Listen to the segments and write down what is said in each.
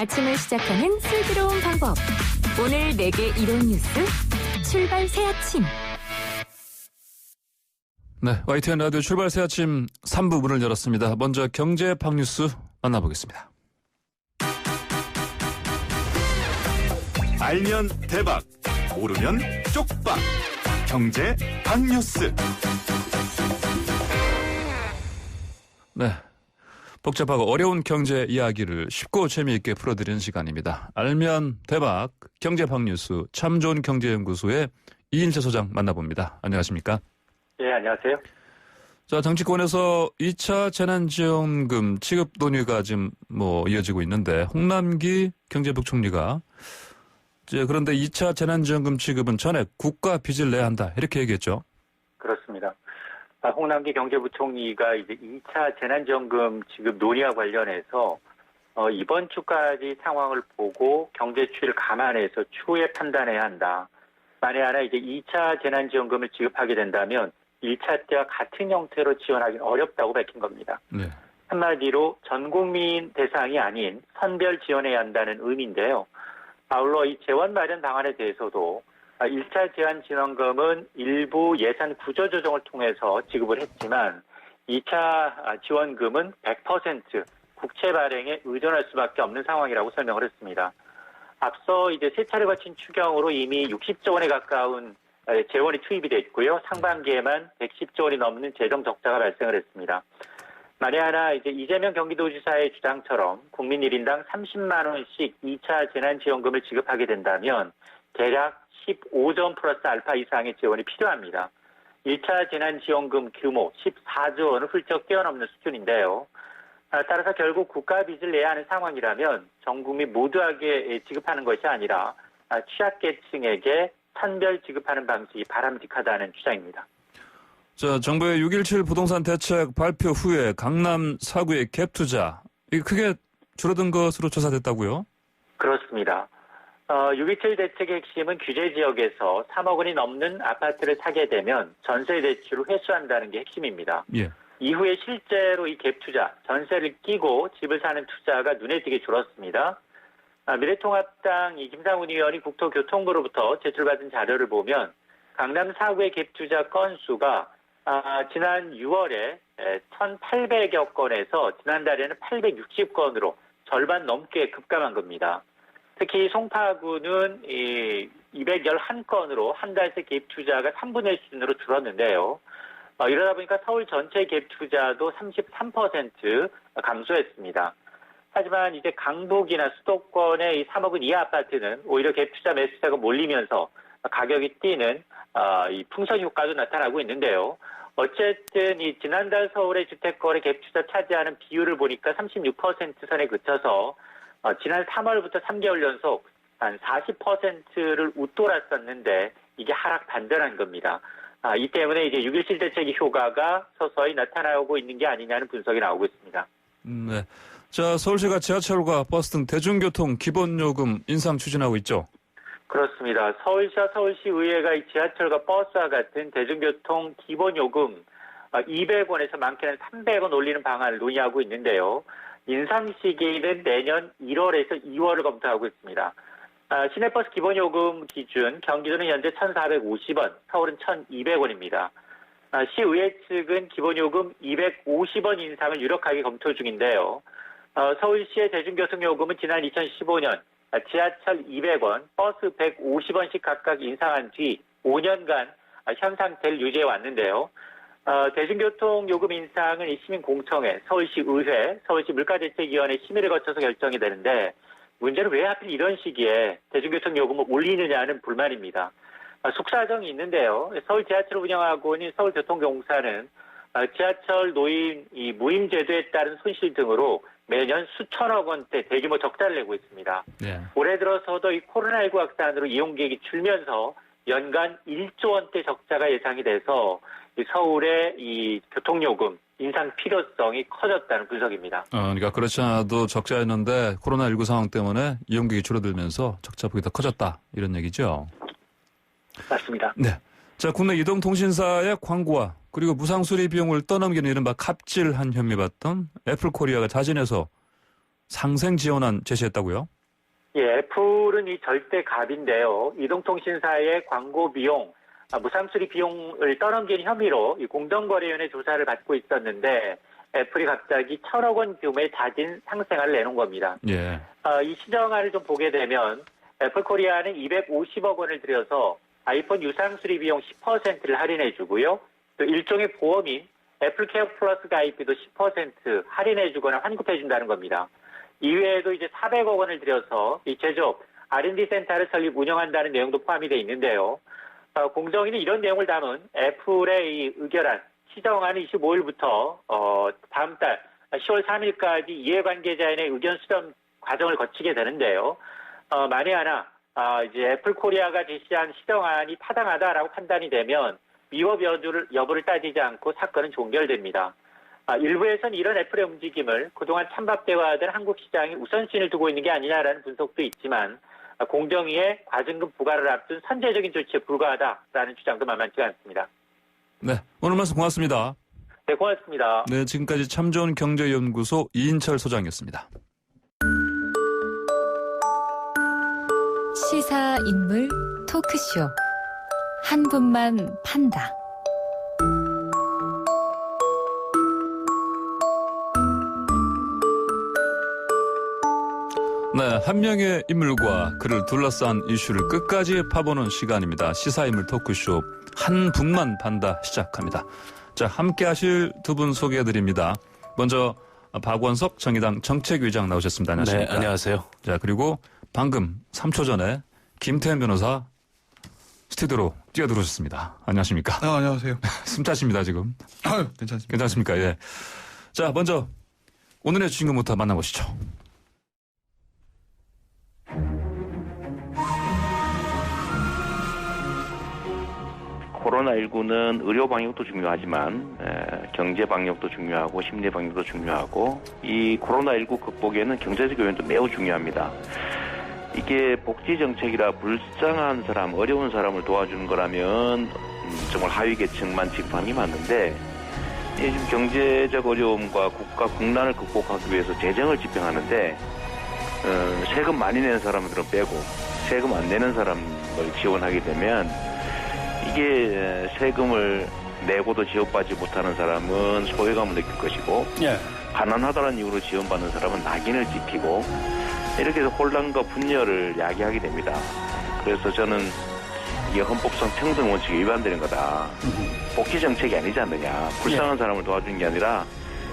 아침을 시작하는 슬기로운 방법. 오늘 내게 이론 뉴스 출발 새 아침. 네, YTN 라디오 출발 새 아침 3부 문을 열었습니다. 먼저 경제 팝뉴스 만나보겠습니다. 알면 대박, 모르면 쪽박. 경제 팝뉴스. 네, 복잡하고 어려운 경제 이야기를 쉽고 재미있게 풀어드리는 시간입니다. 알면 대박, 경제 팝뉴스 참 좋은 경제연구소의 이인철 소장 만나봅니다. 안녕하십니까? 네, 안녕하세요. 자, 정치권에서 2차 재난지원금 지급 논의가 지금 이어지고 있는데 홍남기 경제부총리가 그런데 2차 재난지원금 지급은 전액 국가 빚을 내야 한다 이렇게 얘기했죠. 그렇습니다. 홍남기 경제부총리가 이제 2차 재난지원금 지급 논의와 관련해서 이번 주까지 상황을 보고 경제 추이를 감안해서 추후에 판단해야 한다. 만에 하나 이제 2차 재난지원금을 지급하게 된다면 1차 때와 같은 형태로 지원하기는 어렵다고 밝힌 겁니다. 네. 한마디로 전 국민 대상이 아닌 선별 지원해야 한다는 의미인데요. 아울러 이 재원 마련 방안에 대해서도 1차 재난지원금은 일부 예산 구조 조정을 통해서 지급을 했지만 2차 지원금은 100% 국채 발행에 의존할 수밖에 없는 상황이라고 설명을 했습니다. 앞서 이제 세 차례 거친 추경으로 이미 60조 원에 가까운 재원이 투입이 됐고요. 상반기에만 110조 원이 넘는 재정 적자가 발생을 했습니다. 만에 하나 이제 이재명 경기도지사의 주장처럼 국민 1인당 30만 원씩 2차 재난지원금을 지급하게 된다면 대략 15점 플러스 알파 이상의 지원이 필요합니다. 1차 재난지원금 규모 14조 원을 훌쩍 뛰어넘는 수준인데요. 따라서 결국 국가 빚을 내야 하는 상황이라면 전 국민 모두에게 지급하는 것이 아니라 취약계층에게 선별 지급하는 방식이 바람직하다는 주장입니다. 자, 정부의 6.17 부동산 대책 발표 후에 강남 4구의 갭 투자, 이게 크게 줄어든 것으로 조사됐다고요? 그렇습니다. 6.17 대책의 핵심은 규제 지역에서 3억 원이 넘는 아파트를 사게 되면 전세 대출을 회수한다는 게 핵심입니다. 예. 이후에 실제로 이 갭 투자, 전세를 끼고 집을 사는 투자가 눈에 띄게 줄었습니다. 미래통합당 김상훈 의원이 국토교통부로부터 제출받은 자료를 보면 강남 4구의 갭 투자 건수가 지난 6월에 1,800여 건에서 지난달에는 860건으로 절반 넘게 급감한 겁니다. 특히 송파구는 211건으로 한 달 새 갭 투자가 3분의 1 수준으로 줄었는데요. 이러다 보니까 서울 전체 갭 투자도 33% 감소했습니다. 하지만 이제 강북이나 수도권의 이 3억 원 이하 아파트는 오히려 갭 투자 매수세가 몰리면서 가격이 뛰는 이 풍선 효과도 나타나고 있는데요. 어쨌든 이 지난달 서울의 주택거래 갭 투자 차지하는 비율을 보니까 36% 선에 그쳐서 지난 3월부터 3개월 연속 한 40%를 웃돌았었는데 이게 하락 반전한 겁니다. 이 때문에 이제 6.17 대책의 효과가 서서히 나타나고 있는 게 아니냐는 분석이 나오고 있습니다. 네. 자, 서울시가 지하철과 버스 등 대중교통 기본요금 인상 추진하고 있죠? 그렇습니다. 서울시와 서울시의회가 이 지하철과 버스와 같은 대중교통 기본요금 200원에서 많게는 300원 올리는 방안을 논의하고 있는데요. 인상 시기는 내년 1월에서 2월을 검토하고 있습니다. 시내버스 기본요금 기준 경기도는 현재 1,450원, 서울은 1,200원입니다. 시의회 측은 기본요금 250원 인상을 유력하게 검토 중인데요. 서울시의 대중교통요금은 지난 2015년 지하철 200원, 버스 150원씩 각각 인상한 뒤 5년간 현 상태를 유지해 왔는데요. 대중교통요금 인상은 이 시민공청회, 서울시의회, 서울시 물가대책위원회 심의를 거쳐서 결정이 되는데 문제는 왜 하필 이런 시기에 대중교통요금을 올리느냐는 불만입니다. 속사정이 있는데요. 서울 지하철을 운영하고 있는 서울교통공사는 지하철 노임 이 무임 제도에 따른 손실 등으로 매년 수천억 원대 대규모 적자를 내고 있습니다. 네. 올해 들어서도 이 코로나19 확산으로 이용객이 줄면서 연간 1조 원대 적자가 예상이 돼서 이 서울의 이 교통요금 인상 필요성이 커졌다는 분석입니다. 그러니까 그렇지 않아도 적자였는데 코로나19 상황 때문에 이용객이 줄어들면서 적자폭이 더 커졌다 이런 얘기죠? 맞습니다. 네. 자, 국내 이동통신사의 광고와 그리고 무상 수리 비용을 떠넘기는 이른바 갑질한 혐의 받던 애플코리아가 자진해서 상생 지원안 제시했다고요? 예, 애플은 이 절대 갑인데요. 이동통신사의 광고 비용, 무상수리 비용을 떠넘긴 혐의로 이 공정거래위원회 조사를 받고 있었는데 애플이 갑자기 1,000억 원 규모의 자진 상생안을 내놓은 겁니다. 예. 이 시정안을 좀 보게 되면 애플 코리아는 250억 원을 들여서 아이폰 유상수리 비용 10%를 할인해 주고요. 또 일종의 보험인 애플 케어 플러스 가입비도 10% 할인해 주거나 환급해 준다는 겁니다. 이외에도 이제 400억 원을 들여서 이 제조업 R&D 센터를 설립 운영한다는 내용도 포함이 돼 있는데요. 공정위는 이런 내용을 담은 애플의 이 의결안 시정안은 25일부터 다음 달 10월 3일까지 이해관계자인의 의견 수렴 과정을 거치게 되는데요. 만에 하나 이제 애플 코리아가 제시한 시정안이 타당하다라고 판단이 되면 위법 여부를 따지지 않고 사건은 종결됩니다. 일부에서는 이런 애플의 움직임을 그동안 찬밥대화하던 한국 시장이 우선순위를 두고 있는 게 아니냐라는 분석도 있지만 공정위의 과징금 부과를 앞둔 선제적인 조치에 불과하다라는 주장도 만만치가 않습니다. 네, 오늘 말씀 고맙습니다. 네, 고맙습니다. 네, 지금까지 참 좋은 경제연구소 이인철 소장이었습니다. 시사 인물 토크쇼 한 분만 판다. 네, 한 명의 인물과 그를 둘러싼 이슈를 끝까지 파보는 시간입니다. 시사인물 토크쇼 한 분만 판다 시작합니다. 자, 함께 하실 두 분 소개해드립니다. 먼저 박원석 정의당 정책위장 나오셨습니다. 안녕하십니까? 네, 안녕하세요. 자, 그리고 방금 3초 전에 김태현 변호사 스튜디오로 뛰어들어오셨습니다. 안녕하십니까? 안녕하세요. 숨 차십니다, 지금. 괜찮습니다. 괜찮습니까? 예. 자, 먼저 오늘의 주인공부터 만나보시죠. 코로나19는 의료 방역도 중요하지만 경제 방역도 중요하고 심리 방역도 중요하고 이 코로나19 극복에는 경제적 요인도 매우 중요합니다. 이게 복지 정책이라 불쌍한 사람, 어려운 사람을 도와주는 거라면 정말 하위 계층만 지급하는 게 맞는데 지금 경제적 어려움과 국가 국난을 극복하기 위해서 재정을 집행하는데 세금 많이 내는 사람들은 빼고 세금 안 내는 사람을 지원하게 되면 이게 세금을 내고도 지원받지 못하는 사람은 소외감을 느낄 것이고 가난하다는 이유로 지원받는 사람은 낙인을 찍히고 이렇게 해서 혼란과 분열을 야기하게 됩니다. 그래서 저는 이게 헌법상 평등 원칙에 위반되는 거다. 복지 정책이 아니지 않느냐. 불쌍한 사람을 도와주는 게 아니라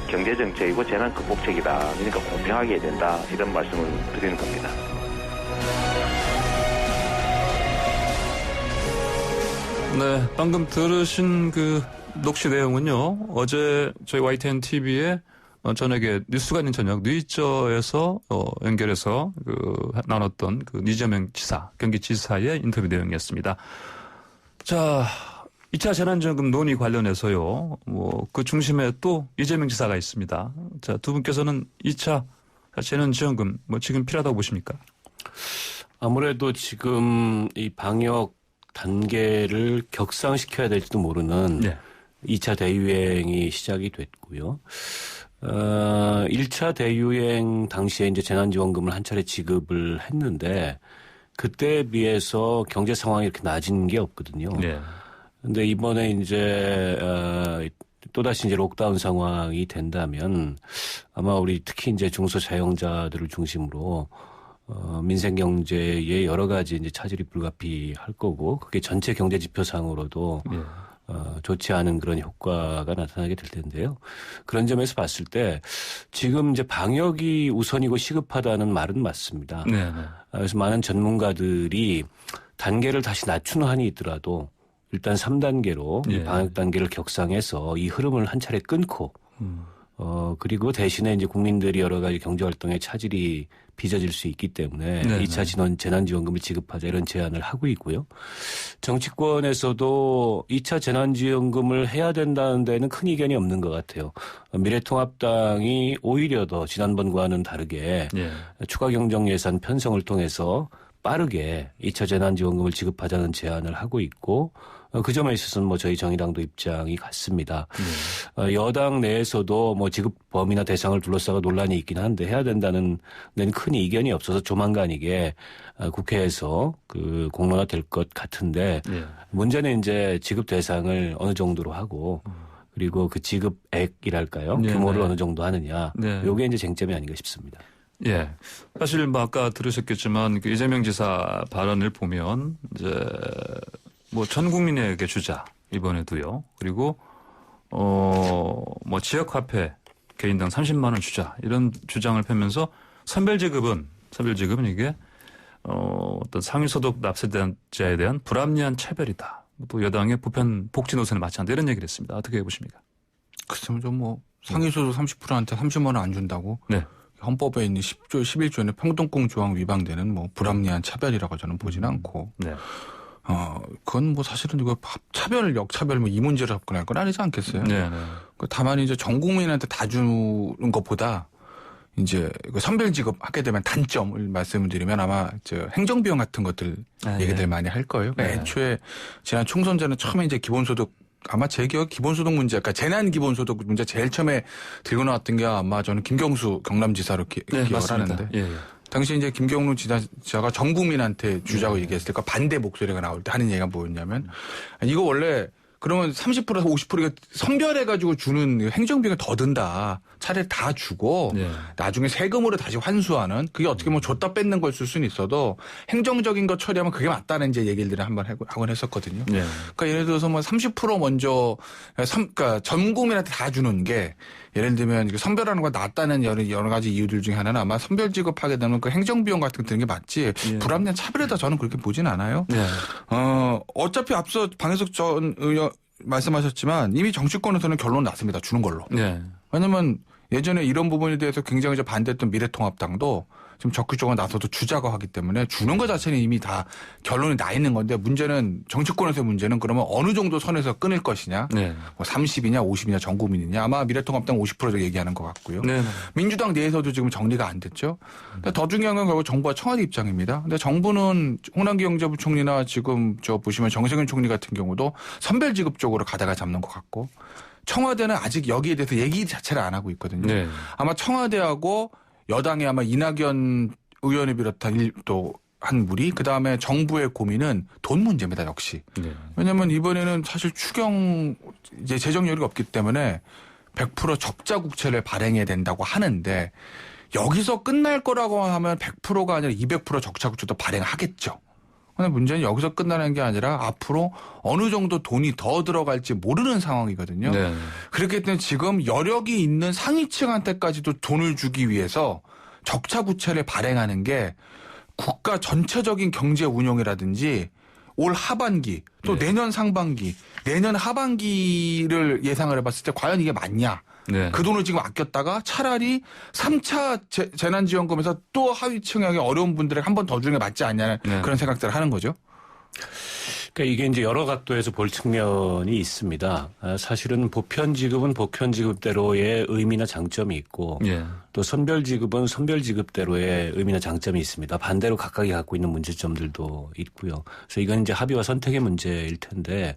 경제 정책이고 재난 극복책이다. 그러니까 공평하게 해야 된다. 이런 말씀을 드리는 겁니다. 네, 방금 들으신 그 녹취 내용은요. 어제 저희 YTN TV에 저녁에 뉴스가 있는 저녁 뉴이저에서 연결해서 나눴던 그 이재명 지사, 경기지사의 인터뷰 내용이었습니다. 자, 2차 재난지원금 논의 관련해서요. 그 중심에 또 이재명 지사가 있습니다. 자, 두 분께서는 2차 재난지원금 지금 필요하다고 보십니까? 아무래도 지금 이 방역 단계를 격상시켜야 될지도 모르는 2차 대유행이 시작이 됐고요. 1차 대유행 당시에 이제 재난지원금을 한 차례 지급을 했는데 그때에 비해서 경제 상황이 이렇게 나아진 게 없거든요. 근데 이번에 이제 또다시 이제 록다운 상황이 된다면 아마 우리 특히 이제 중소자영자들을 중심으로 민생 경제에 여러 가지 이제 차질이 불가피할 거고 그게 전체 경제 지표상으로도 좋지 않은 그런 효과가 나타나게 될 텐데요. 그런 점에서 봤을 때 지금 이제 방역이 우선이고 시급하다는 말은 맞습니다. 그래서 많은 전문가들이 단계를 다시 낮추는 한이 있더라도 일단 3단계로 이 방역 단계를 격상해서 이 흐름을 한 차례 끊고 그리고 대신에 이제 국민들이 여러 가지 경제 활동에 차질이 빚어질 수 있기 때문에 2차 재난지원금을 지급하자 이런 제안을 하고 있고요. 정치권에서도 2차 재난지원금을 해야 된다는 데는 큰 이견이 없는 것 같아요. 미래통합당이 오히려 더 지난번과는 다르게 추가 경정 예산 편성을 통해서 빠르게 2차 재난지원금을 지급하자는 제안을 하고 있고 그 점에 있어서는 뭐 저희 정의당도 입장이 같습니다. 여당 내에서도 뭐 지급 범위나 대상을 둘러싸고 논란이 있긴 한데 해야 된다는 데는 큰 이견이 없어서 조만간이게 국회에서 그 공론화될 것 같은데 문제는 이제 지급 대상을 어느 정도로 하고 그리고 그 지급액이랄까요? 규모를 어느 정도 하느냐. 요게 이제 쟁점이 아닌가 싶습니다. 예. 사실 뭐 아까 들으셨겠지만 그 이재명 지사 발언을 보면 이제 뭐 전 국민에게 주자 이번에도요. 그리고 뭐 지역 화폐 개인당 30만 원 주자 이런 주장을 펴면서 선별 지급은 이게 어떤 상위소득 납세자에 대한 불합리한 차별이다. 또 여당의 보편 복지 노선에 맞지 않다 이런 얘기를 했습니다. 어떻게 보십니까? 글쎄요, 좀 뭐 상위소득 30%한테 30만 원 안 준다고 네. 헌법에 있는 10조 11조에는 평등권 조항 위반되는 뭐 불합리한 차별이라고 저는 보지는 않고. 네. 그건 뭐 사실은 이거 차별, 역차별 뭐 이 문제를 접근할 건 아니지 않겠어요? 네. 다만 이제 전 국민한테 다 주는 것보다 이제 선별 지급하게 되면 단점을 말씀을 드리면 아마 행정비용 같은 것들 얘기들 많이 할 거예요. 그러니까 애초에 지난 총선 전에 처음에 이제 기본소득 아마 제 기억 기본소득 문제, 그러니까 재난 기본소득 문제 제일 처음에 들고 나왔던 게 아마 저는 김경수 경남지사로 기억을 하는데. 당시 이제 김경루 지사가 전 국민한테 주자고 얘기했을 때 반대 목소리가 나올 때 하는 얘기가 뭐였냐면 이거 원래 그러면 30%에서 50%가 선별해가지고 주는 행정비가 더 든다. 차라리 다 주고 나중에 세금으로 다시 환수하는 그게 어떻게 보면 줬다 뺏는 걸 쓸 수는 있어도 행정적인 거 처리하면 그게 맞다는 이제 얘기를 한번 하곤 했었거든요. 그러니까 예를 들어서 뭐 30% 먼저 그러니까 전 국민한테 다 주는 게 예를 들면 선별하는 거 낫다는 여러 가지 이유들 중에 하나는 아마 선별 지급하게 되면 그 행정비용 같은 거 드는 게 맞지 불합리한 차별이다 저는 그렇게 보진 않아요. 어차피 앞서 방해석 전 의원 말씀하셨지만 이미 정치권에서는 결론 났습니다. 주는 걸로. 왜냐면 예전에 이런 부분에 대해서 굉장히 반대했던 미래통합당도 지금 적극적으로 나서도 주자고 하기 때문에 주는 것 자체는 이미 다 결론이 나 있는 건데 문제는 정치권에서의 문제는 그러면 어느 정도 선에서 끊을 것이냐. 뭐 30이냐 50이냐 전 국민이냐. 아마 미래통합당 50% 얘기하는 것 같고요. 민주당 내에서도 지금 정리가 안 됐죠. 근데 더 중요한 건 결국 정부와 청와대 입장입니다. 근데 정부는 홍남기 경제부총리나 지금 보시면 정세균 총리 같은 경우도 선별 지급 쪽으로 가다가 잡는 것 같고 청와대는 아직 여기에 대해서 얘기 자체를 안 하고 있거든요. 아마 청와대하고 여당의 아마 이낙연 의원을 비롯한 또 한 무리 그다음에 정부의 고민은 돈 문제입니다. 역시. 왜냐하면 이번에는 사실 추경 이제 재정 여력이 없기 때문에 100% 적자 국채를 발행해야 된다고 하는데 여기서 끝날 거라고 하면 100%가 아니라 200% 적자 국채도 발행하겠죠. 근데 문제는 여기서 끝나는 게 아니라 앞으로 어느 정도 돈이 더 들어갈지 모르는 상황이거든요. 그렇기 때문에 지금 여력이 있는 상위층한테까지도 돈을 주기 위해서 적자 국채를 발행하는 게 국가 전체적인 경제 운용이라든지 올 하반기 또 내년 상반기 내년 하반기를 예상을 해봤을 때 과연 이게 맞냐. 그 돈을 지금 아꼈다가 차라리 3차 재난지원금에서 또 하위층의 어려운 분들에게 한 번 더 주는 게 맞지 않냐는 그런 생각들을 하는 거죠. 그러니까 이게 이제 여러 각도에서 볼 측면이 있습니다. 사실은 보편 지급은 보편 지급대로의 의미나 장점이 있고 또 선별 지급은 선별 지급대로의 의미나 장점이 있습니다. 반대로 각각이 갖고 있는 문제점들도 있고요. 그래서 이건 이제 합의와 선택의 문제일 텐데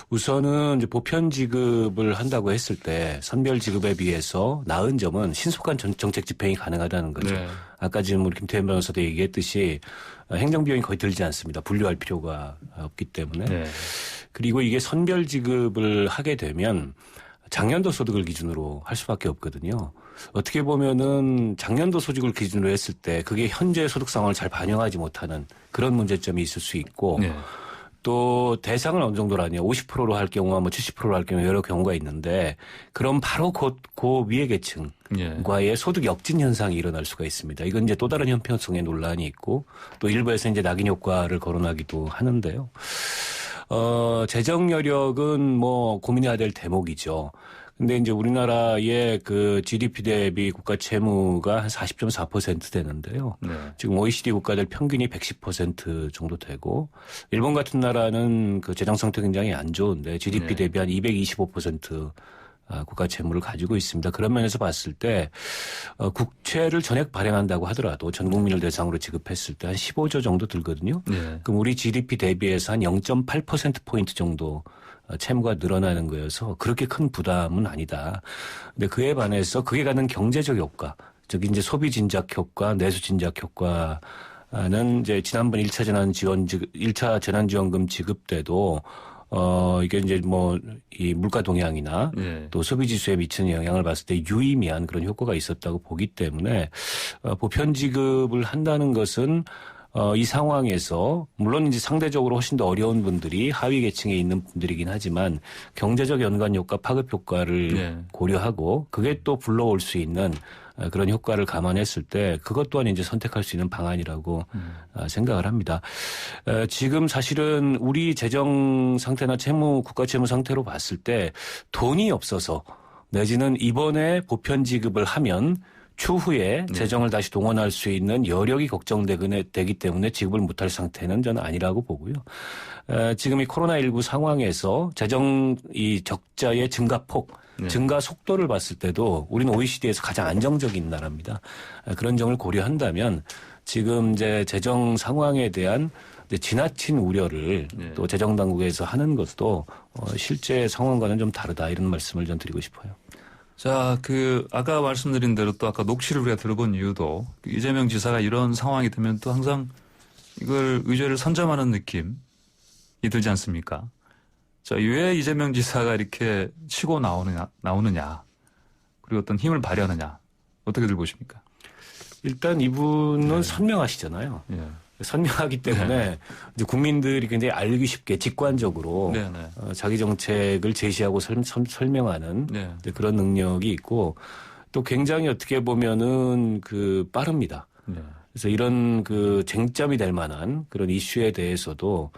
우선은 이제 보편 지급을 한다고 했을 때 선별 지급에 비해서 나은 점은 신속한 정책 집행이 가능하다는 거죠. 아까 지금 우리 김태현 변호사도 얘기했듯이 행정비용이 거의 들지 않습니다. 분류할 필요가 없기 때문에. 그리고 이게 선별 지급을 하게 되면 작년도 소득을 기준으로 할 수밖에 없거든요. 어떻게 보면은 작년도 소득을 기준으로 했을 때 그게 현재 소득 상황을 잘 반영하지 못하는 그런 문제점이 있을 수 있고 또 대상을 어느 정도로 하냐 50%로 할 경우와 뭐 70%로 할 경우 여러 경우가 있는데 그럼 바로 그 위의 계층과의 소득 역진 현상이 일어날 수가 있습니다. 이건 이제 또 다른 형평성의 논란이 있고 또 일부에서 이제 낙인 효과를 거론하기도 하는데요. 재정 여력은 뭐 고민해야 될 대목이죠. 근데 이제 우리나라의 그 GDP 대비 국가 채무가 한 40.4% 되는데요. 지금 OECD 국가들 평균이 110% 정도 되고 일본 같은 나라는 그 재정 상태 굉장히 안 좋은데 GDP 대비 한 225% 국가 채무를 가지고 있습니다. 그런 면에서 봤을 때 국채를 전액 발행한다고 하더라도 전 국민을 대상으로 지급했을 때 한 15조 정도 들거든요. 네. 그럼 우리 GDP 대비해서 한 0.8%포인트 정도 채무가 늘어나는 거여서 그렇게 큰 부담은 아니다. 근데 그에 반해서 그게 갖는 경제적 효과, 즉 이제 소비 진작 효과, 내수 진작 효과는 이제 지난번 1차 재난지원금 지급 때도 이게 이제 이 물가 동향이나 또 소비 지수에 미치는 영향을 봤을 때 유의미한 그런 효과가 있었다고 보기 때문에 보편 지급을 한다는 것은 이 상황에서 물론 이제 상대적으로 훨씬 더 어려운 분들이 하위 계층에 있는 분들이긴 하지만 경제적 연관 효과, 파급 효과를 고려하고 그게 또 불러올 수 있는 그런 효과를 감안했을 때 그것 또한 이제 선택할 수 있는 방안이라고 생각을 합니다. 지금 사실은 우리 재정 상태나 국가 채무 상태로 봤을 때 돈이 없어서 내지는 이번에 보편 지급을 하면 추후에 재정을 다시 동원할 수 있는 여력이 걱정되기 때문에 지급을 못할 상태는 저는 아니라고 보고요. 지금 이 코로나19 상황에서 재정 이 적자의 증가폭, 증가 속도를 봤을 때도 우리는 OECD에서 가장 안정적인 나라입니다. 그런 점을 고려한다면 지금 이제 재정 상황에 대한 지나친 우려를 또 재정 당국에서 하는 것도 실제 상황과는 좀 다르다 이런 말씀을 좀 드리고 싶어요. 자, 아까 말씀드린 대로 또 아까 녹취를 우리가 들어본 이유도 이재명 지사가 이런 상황이 되면 또 항상 이걸 의제를 선점하는 느낌이 들지 않습니까? 자, 왜 이재명 지사가 이렇게 치고 나오느냐, 그리고 어떤 힘을 발휘하느냐, 어떻게들 보십니까? 일단 이분은 선명하시잖아요. 선명하기 때문에 이제 국민들이 굉장히 알기 쉽게 직관적으로 자기 정책을 제시하고 설명하는 그런 능력이 있고 또 굉장히 어떻게 보면은 빠릅니다. 그래서 이런 쟁점이 될 만한 그런 이슈에 대해서도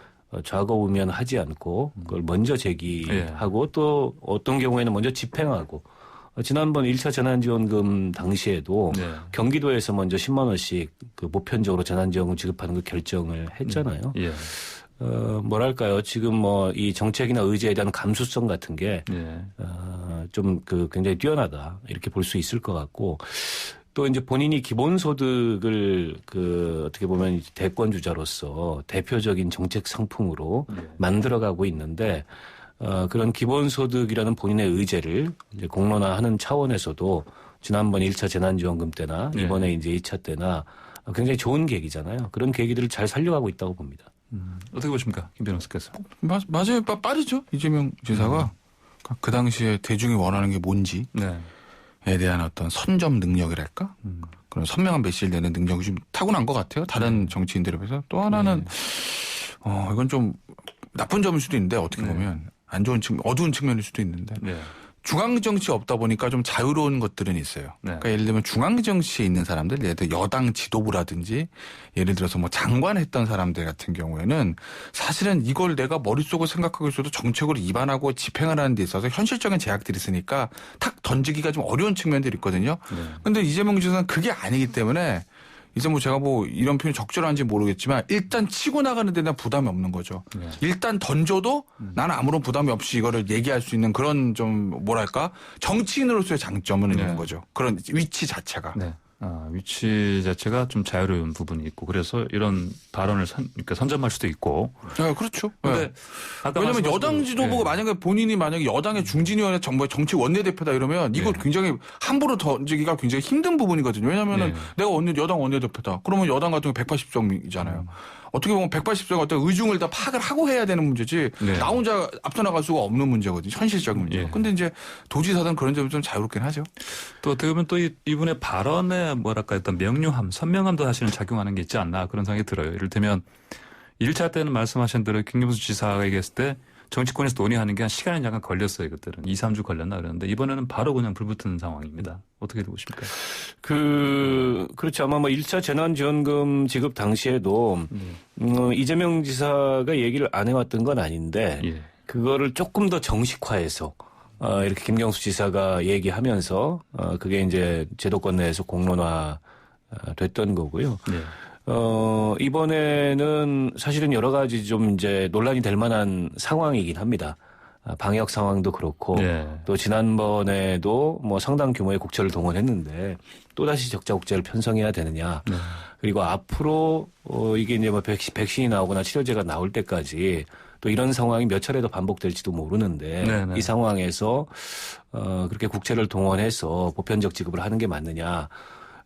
좌거우면하지 않고 그걸 먼저 제기하고 또 어떤 경우에는 먼저 집행하고 지난번 1차 재난지원금 당시에도 경기도에서 먼저 10만 원씩 보편적으로 재난지원금 지급하는 걸 결정을 했잖아요. 뭐랄까요. 지금 이 정책이나 의제에 대한 감수성 같은 게 좀 굉장히 뛰어나다 이렇게 볼 수 있을 것 같고 또 이제 본인이 기본소득을 어떻게 보면 대권 주자로서 대표적인 정책 상품으로 만들어가고 있는데 그런 기본소득이라는 본인의 의제를 이제 공론화하는 차원에서도 지난번 1차 재난지원금 때나 이번에 이제 2차 때나 굉장히 좋은 계기잖아요. 그런 계기들을 잘 살려가고 있다고 봅니다. 어떻게 보십니까? 김 변호사께서. 맞아요. 빠르죠. 이재명 지사가 그 당시에 대중이 원하는 게 뭔지에 대한 어떤 선점 능력이랄까? 그런 선명한 메시지를 내는 능력이 좀 타고난 것 같아요. 다른 정치인들에 비해서. 또 하나는 이건 좀 나쁜 점일 수도 있는데 어떻게 보면 안 좋은 어두운 측면일 수도 있는데 중앙 정치에 없다 보니까 좀 자유로운 것들은 있어요. 그러니까 예를 들면 중앙 정치에 있는 사람들, 예를 들어 여당 지도부라든지 예를 들어서 장관 했던 사람들 같은 경우에는 사실은 이걸 내가 머릿속으로 생각하고 있어도 정책으로 입안하고 집행하는 데 있어서 현실적인 제약들이 있으니까 탁 던지기가 좀 어려운 측면들이 있거든요. 근데 이재명 지사는 그게 아니기 때문에 이제 제가 이런 표현이 적절한지 모르겠지만 일단 치고 나가는 데는 부담이 없는 거죠. 일단 던져도 나는 아무런 부담이 없이 이거를 얘기할 수 있는 그런 좀 뭐랄까 정치인으로서의 장점은 있는 거죠. 그런 위치 자체가. 위치 자체가 좀 자유로운 부분이 있고 그래서 이런 발언을 선점할 수도 있고. 그렇죠. 왜냐하면 여당 지도부가 본인이 만약에 여당의 중진위원회 정부의 정치 원내대표다 이러면 이거 굉장히 함부로 던지기가 굉장히 힘든 부분이거든요. 왜냐하면은 내가 여당 원내대표다. 그러면 여당 같은 경우 180석이잖아요. 어떻게 보면 180석 어떤 의중을 다 파악을 하고 해야 되는 문제지 나 혼자 앞서 나갈 수가 없는 문제거든요. 현실적인 문제. 근데 이제 도지사들은 그런 점이 좀 자유롭긴 하죠. 또 어떻게 보면 또 이분의 발언에 뭐랄까 어떤 명료함, 선명함도 사실은 작용하는 게 있지 않나 그런 생각이 들어요. 이를테면 1차 때는 말씀하신 대로 김경수 지사가 얘기했을 때 정치권에서 논의하는 게 한 시간이 약간 걸렸어요. 그때는 2, 3주 걸렸나 그러는데 이번에는 바로 그냥 불붙는 상황입니다. 어떻게 보십니까? 그렇죠. 아마 1차 재난지원금 지급 당시에도 이재명 지사가 얘기를 안 해왔던 건 아닌데 그거를 조금 더 정식화해서 이렇게 김경수 지사가 얘기하면서 그게 이제 제도권 내에서 공론화 됐던 거고요. 이번에는 사실은 여러 가지 좀 이제 논란이 될 만한 상황이긴 합니다. 방역 상황도 그렇고 네. 또 지난번에도 뭐 상당 규모의 국채를 동원했는데 또다시 적자 국채를 편성해야 되느냐. 네. 그리고 앞으로 이게 이제 뭐 백신이 나오거나 치료제가 나올 때까지 또 이런 상황이 몇 차례 더 반복될지도 모르는데 네네. 이 상황에서 그렇게 국채를 동원해서 보편적 지급을 하는 게 맞느냐.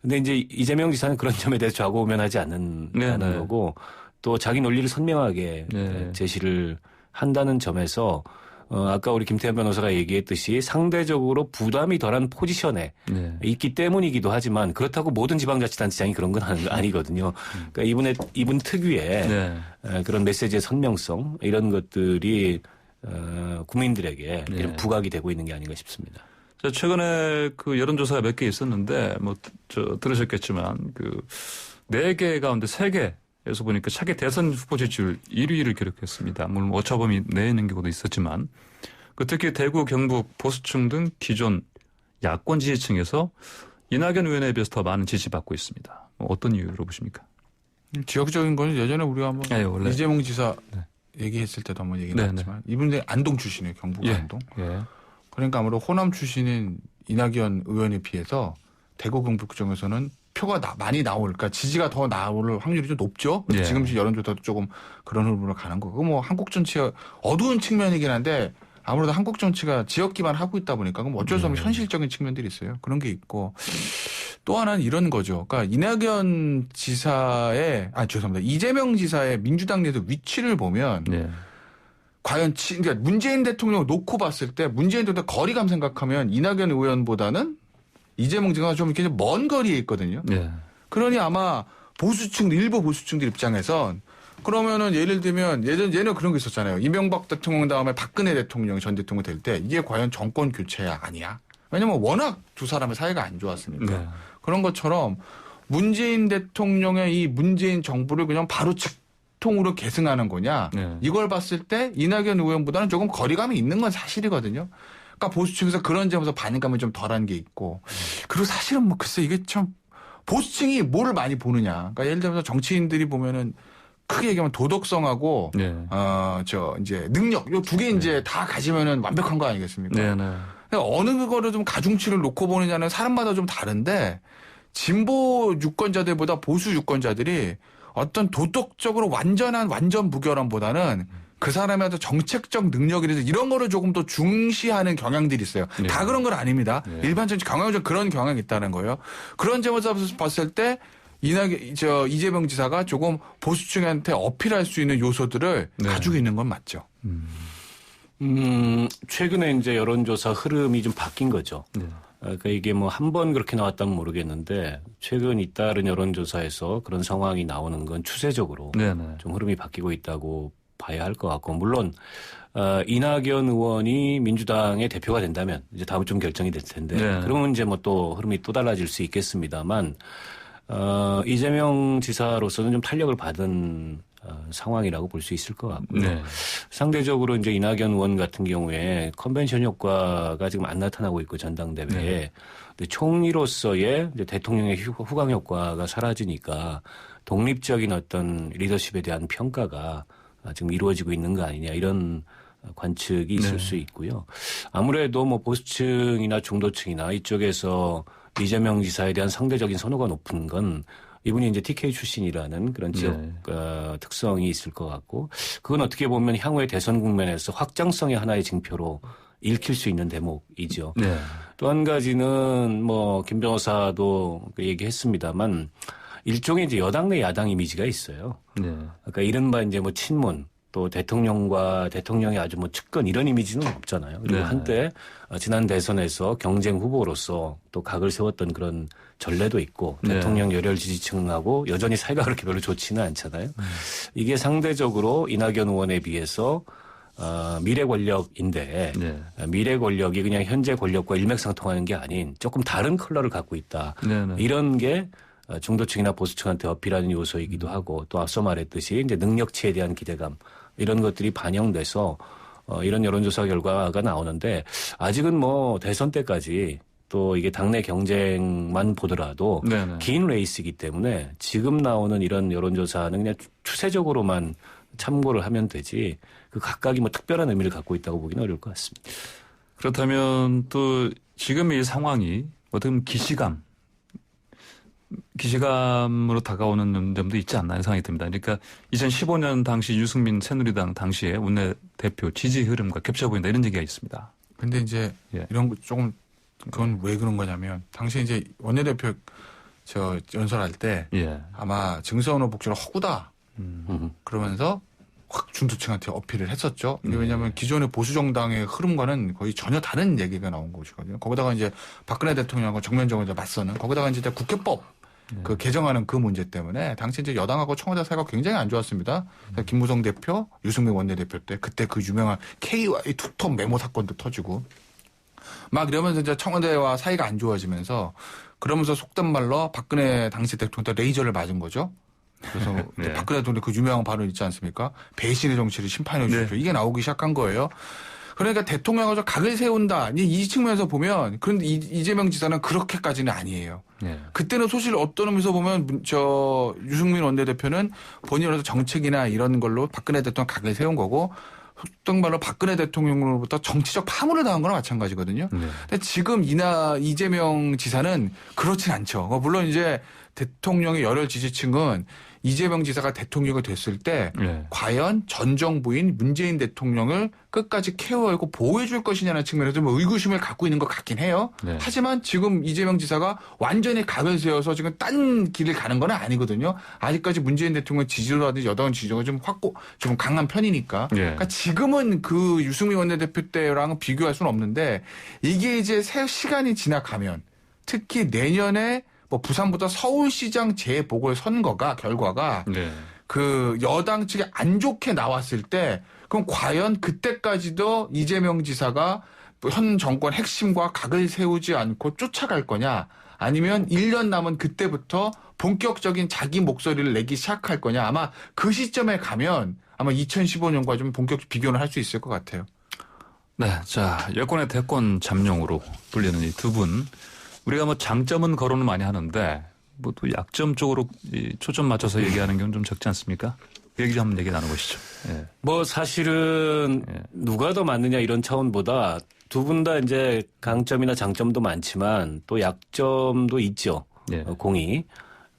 근데 이제 이재명 지사는 그런 점에 대해서 좌고우면하지 않는다는 거고 또 자기 논리를 선명하게 네. 제시를 한다는 점에서 아까 우리 김태현 변호사가 얘기했듯이 상대적으로 부담이 덜한 포지션에 네. 있기 때문이기도 하지만 그렇다고 모든 지방자치단체장이 그런 건 아니거든요. 그러니까 이분 특유의 네. 그런 메시지의 선명성 이런 것들이 국민들에게 네. 이런 부각이 되고 있는 게 아닌가 싶습니다. 최근에 그 여론조사가 몇 개 있었는데 뭐 들으셨겠지만 그 4개 가운데 3개에서 보니까 차기 대선 후보 지지율 1위를 기록했습니다. 물론 오차범위 내에 있는 경우도 있었지만 그 특히 대구, 경북 보수층 등 기존 야권 지지층에서 이낙연 의원에 비해서 더 많은 지지받고 있습니다. 어떤 이유로 보십니까? 지역적인 거는 예전에 우리가 한번 원래. 이재명 지사 네. 얘기했을 때도 한번 얘기 네, 나왔지만 이분들이 안동 출신이에요. 경북 안동. 예. 그러니까 아무래도 호남 출신인 이낙연 의원에 비해서 대구 경북 쪽에서는 표가 많이 나올까 지지가 더 나올 확률이 좀 높죠. 예. 지금 여론조사도 조금 그런 흐름으로 가는 거고 뭐 한국 정치가 어두운 측면이긴 한데 아무래도 한국 정치가 지역 기반하고 있다 보니까 그럼 어쩔 수 없는 현실적인 측면들이 있어요. 그런 게 있고 또 하나는 이런 거죠. 그러니까 이낙연 지사의 죄송합니다. 이재명 지사의 민주당 내에서 위치를 보면 과연 그러니까 문재인 대통령을 놓고 봤을 때 문재인 대통령 거리감 생각하면 이낙연 의원보다는 이재명 지사가 좀 이렇게 먼 거리에 있거든요. 그러니 아마 일부 보수층들 입장에선 그러면은 예를 들면 예전에 그런 게 있었잖아요. 이명박 대통령 다음에 박근혜 대통령 전 대통령 될 때 이게 과연 정권 교체야 아니야? 왜냐면 워낙 두 사람의 사이가 안 좋았으니까. 그런 것처럼 문재인 대통령의 이 문재인 정부를 그냥 바로 통으로 계승하는 거냐 이걸 봤을 때 이낙연 의원보다는 조금 거리감이 있는 건 사실이거든요. 그러니까 보수층에서 그런 점에서 반감이 좀 덜한 게 있고 그리고 사실은 뭐 글쎄 이게 참 보수층이 뭐를 많이 보느냐. 그러니까 예를 들어서 정치인들이 보면은 크게 얘기하면 도덕성하고 이제 능력 요 두 개 이제 다 가지면은 완벽한 거 아니겠습니까? 그러니까 어느 그거를 좀 가중치를 놓고 보느냐는 사람마다 좀 다른데 진보 유권자들보다 보수 유권자들이 어떤 도덕적으로 완전 무결함보다는 그 사람의 정책적 능력이라든지 이런 거를 조금 더 중시하는 경향들이 있어요. 다 그런 건 아닙니다. 일반적인 경향적 그런 경향이 있다는 거예요. 그런 점에서 봤을 때 이재명 지사가 조금 보수층한테 어필할 수 있는 요소들을 가지고 있는 건 맞죠. 최근에 이제 여론조사 흐름이 좀 바뀐 거죠. 그러니까 이게 뭐 한 번 그렇게 나왔다면 모르겠는데 최근 잇따른 여론조사에서 그런 상황이 나오는 건 추세적으로 좀 흐름이 바뀌고 있다고 봐야 할 것 같고 물론 이낙연 의원이 민주당의 대표가 된다면 이제 다음 좀 결정이 될 텐데 그러면 이제 뭐 또 흐름이 또 달라질 수 있겠습니다만 이재명 지사로서는 좀 탄력을 받은 상황이라고 볼 수 있을 것 같고요. 상대적으로 이제 이낙연 의원 같은 경우에 컨벤션 효과가 지금 안 나타나고 있고 전당대회에 근데 총리로서의 이제 대통령의 후광 효과가 사라지니까 독립적인 어떤 리더십에 대한 평가가 지금 이루어지고 있는 거 아니냐 이런 관측이 있을 수 있고요. 아무래도 뭐 보수층이나 중도층이나 이쪽에서 이재명 지사에 대한 상대적인 선호가 높은 건 이분이 이제 TK 출신이라는 그런 지역 특성이 있을 것 같고 그건 어떻게 보면 향후의 대선 국면에서 확장성의 하나의 징표로 읽힐 수 있는 대목이죠. 또 한 가지는 뭐 김 변호사도 얘기했습니다만 일종의 이제 여당 내 야당 이미지가 있어요. 그러니까 이른바 이제 뭐 친문 또 대통령과 대통령의 아주 뭐 측근 이런 이미지는 없잖아요. 그리고 한때 지난 대선에서 경쟁 후보로서 또 각을 세웠던 그런 전례도 있고 대통령 열혈 지지층하고 여전히 사이가 그렇게 별로 좋지는 않잖아요. 이게 상대적으로 이낙연 의원에 비해서 미래 권력인데 미래 권력이 그냥 현재 권력과 일맥상통하는 게 아닌 조금 다른 컬러를 갖고 있다. 이런 게 중도층이나 보수층한테 어필하는 요소이기도 하고 또 앞서 말했듯이 이제 능력치에 대한 기대감 이런 것들이 반영돼서 이런 여론조사 결과가 나오는데 아직은 뭐 대선 때까지 또 이게 당내 경쟁만 보더라도 긴 레이스이기 때문에 지금 나오는 이런 여론조사는 그냥 추세적으로만 참고를 하면 되지 그 각각이 뭐 특별한 의미를 갖고 있다고 보기는 어려울 것 같습니다. 그렇다면 또 지금 이 상황이 어떻게 보면 기시감으로 다가오는 점도 있지 않나 하는 생각이 듭니다. 그러니까 2015년 당시 유승민 새누리당 당시에 원내대표 지지 흐름과 겹쳐 보인다 이런 얘기가 있습니다. 근데 이제 이런 거 조금 그건 왜 그런 거냐면 당시 이제 원내대표 연설할 때 아마 증서원 후보 복지가 허구다 그러면서 확 중도층한테 어필을 했었죠. 이게 왜냐하면 기존의 보수 정당의 흐름과는 거의 전혀 다른 얘기가 나온 것이거든요. 거기다가 이제 박근혜 대통령하고 정면적으로 맞서는 거기다가 이제 국회법 그 개정하는 그 문제 때문에 당시 이제 여당하고 청와대 사이가 굉장히 안 좋았습니다. 김무성 대표, 유승민 원내대표 때 그때 그 유명한 KY 투톱 메모 사건도 터지고 막 이러면서 이제 청와대와 사이가 안 좋아지면서 그러면서 속된 말로 박근혜 당시 대통령한테 레이저를 맞은 거죠. 그래서 박근혜 대통령 그 유명한 발언 있지 않습니까? 배신의 정치를 심판해 주십시오. 이게 나오기 시작한 거예요. 그러니까 대통령으로 각을 세운다. 이 측면에서 보면 그런데 이재명 지사는 그렇게까지는 아니에요. 그때는 사실 어떤 의미에서 보면 유승민 원내대표는 본인으로서 정책이나 이런 걸로 박근혜 대통령 각을 세운 거고 속된 말로 박근혜 대통령으로부터 정치적 파문을 당한 거나 마찬가지거든요. 근데 지금 이재명 지사는 그렇진 않죠. 물론 이제 대통령의 열혈 지지층은 이재명 지사가 대통령이 됐을 때 과연 전 정부인 문재인 대통령을 끝까지 케어하고 보호해 줄 것이냐는 측면에서 뭐 의구심을 갖고 있는 것 같긴 해요. 하지만 지금 이재명 지사가 완전히 각을 세워서 지금 딴 길을 가는 건 아니거든요. 아직까지 문재인 대통령 지지도라든지 여당 지지도가 좀 강한 편이니까. 그러니까 지금은 그 유승민 원내대표 때랑 비교할 수는 없는데 이게 이제 시간이 지나가면 특히 내년에 뭐 부산부터 서울시장 재보궐선거가 결과가 그 여당 측에 안 좋게 나왔을 때 그럼 과연 그때까지도 이재명 지사가 현 정권 핵심과 각을 세우지 않고 쫓아갈 거냐 아니면 1년 남은 그때부터 본격적인 자기 목소리를 내기 시작할 거냐 아마 그 시점에 가면 아마 2015년과 좀 본격 비교를 할 수 있을 것 같아요. 네, 자 여권의 대권 잠룡으로 불리는 이 두 분. 우리가 뭐 장점은 거론을 많이 하는데 뭐 또 약점 쪽으로 초점 맞춰서 얘기하는 경우는 좀 적지 않습니까? 그 얘기 좀 한번 얘기 나눠보시죠. 뭐 사실은 누가 더 맞느냐 이런 차원보다 두 분 다 이제 강점이나 장점도 많지만 또 약점도 있죠. 공이.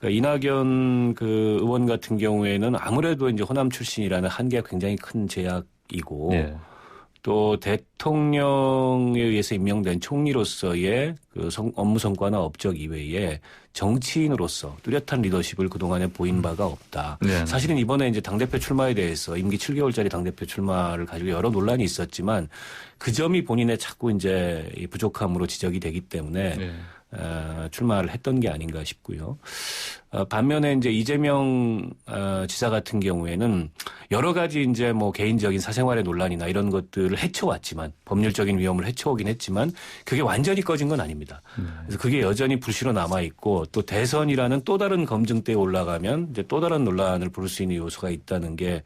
그러니까 이낙연 그 의원 같은 경우에는 아무래도 이제 호남 출신이라는 한계가 굉장히 큰 제약이고 또 대통령에 의해서 임명된 총리로서의 그 업무 성과나 업적 이외에 정치인으로서 뚜렷한 리더십을 그동안에 보인 바가 없다. 사실은 이번에 이제 당대표 출마에 대해서 임기 7개월짜리 당대표 출마를 가지고 여러 논란이 있었지만 그 점이 본인의 자꾸 이제 부족함으로 지적이 되기 때문에 출마를 했던 게 아닌가 싶고요. 반면에 이제 이재명 지사 같은 경우에는 여러 가지 이제 뭐 개인적인 사생활의 논란이나 이런 것들을 헤쳐왔지만 법률적인 위험을 헤쳐오긴 했지만 그게 완전히 꺼진 건 아닙니다. 그래서 그게 여전히 불씨로 남아 있고 또 대선이라는 또 다른 검증대에 올라가면 이제 또 다른 논란을 부를 수 있는 요소가 있다는 게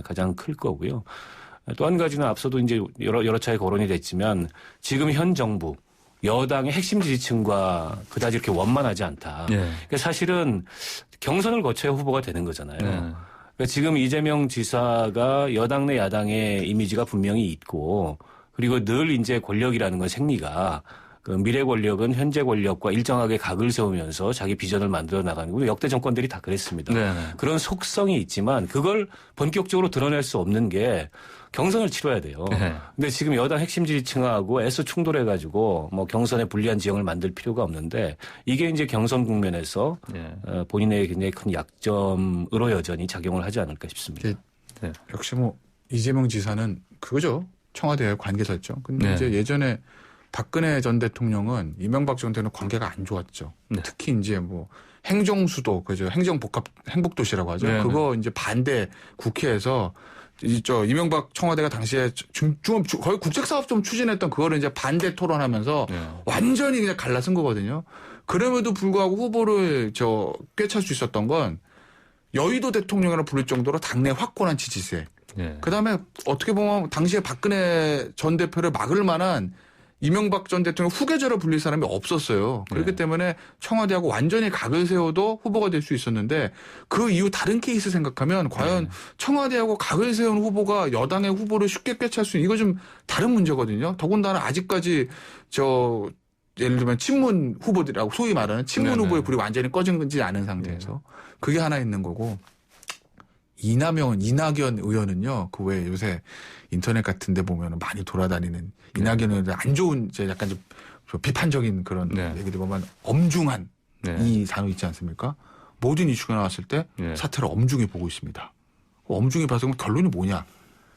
가장 클 거고요. 또 한 가지는 앞서도 이제 여러 차례 거론이 됐지만 지금 현 정부 여당의 핵심 지지층과 그다지 이렇게 원만하지 않다. 그러니까 사실은 경선을 거쳐야 후보가 되는 거잖아요. 그러니까 지금 이재명 지사가 여당 내 야당의 이미지가 분명히 있고 그리고 늘 이제 권력이라는 건 생리가 그 미래 권력은 현재 권력과 일정하게 각을 세우면서 자기 비전을 만들어 나가는 거고 역대 정권들이 다 그랬습니다. 그런 속성이 있지만 그걸 본격적으로 드러낼 수 없는 게 경선을 치러야 돼요. 근데 지금 여당 핵심 지지층하고 애써 충돌해가지고 뭐 경선에 불리한 지형을 만들 필요가 없는데 이게 이제 경선 국면에서 본인에게 굉장히 큰 약점으로 여전히 작용을 하지 않을까 싶습니다. 역시 뭐 이재명 지사는 그거죠. 청와대 관계자였죠. 근데 이제 예전에 박근혜 전 대통령은 이명박 전 대통령 관계가 안 좋았죠. 특히 이제 뭐 행정수도 그죠. 행복도시라고 하죠. 그거 이제 반대 국회에서 이명박 청와대가 당시에 거의 국책사업 좀 추진했던 그거를 이제 반대 토론하면서 완전히 그냥 갈라쓴 거거든요. 그럼에도 불구하고 후보를 꿰찰 수 있었던 건 여의도 대통령이라 부를 정도로 당내 확고한 지지세. 그다음에 어떻게 보면 당시에 박근혜 전 대표를 막을 만한 이명박 전 대통령 후계자로 불릴 사람이 없었어요. 그렇기 때문에 청와대하고 완전히 각을 세워도 후보가 될 수 있었는데 그 이후 다른 케이스 생각하면 과연 청와대하고 각을 세운 후보가 여당의 후보를 쉽게 꿰찰 수 있는 이거 좀 다른 문제거든요. 더군다나 아직까지 예를 들면 친문 후보들이라고 소위 말하는 친문 후보의 불이 완전히 꺼지지 않은 상태에서 그게 하나 있는 거고 이낙연 의원은요. 그 왜 요새 인터넷 같은 데 보면 많이 돌아다니는 이낙연 의원의 안 좋은 이제 약간 좀 비판적인 그런 얘기들 보면 엄중한 이 단어 있지 않습니까? 모든 이슈가 나왔을 때 사태를 엄중히 보고 있습니다. 엄중히 봐서 그럼 결론이 뭐냐?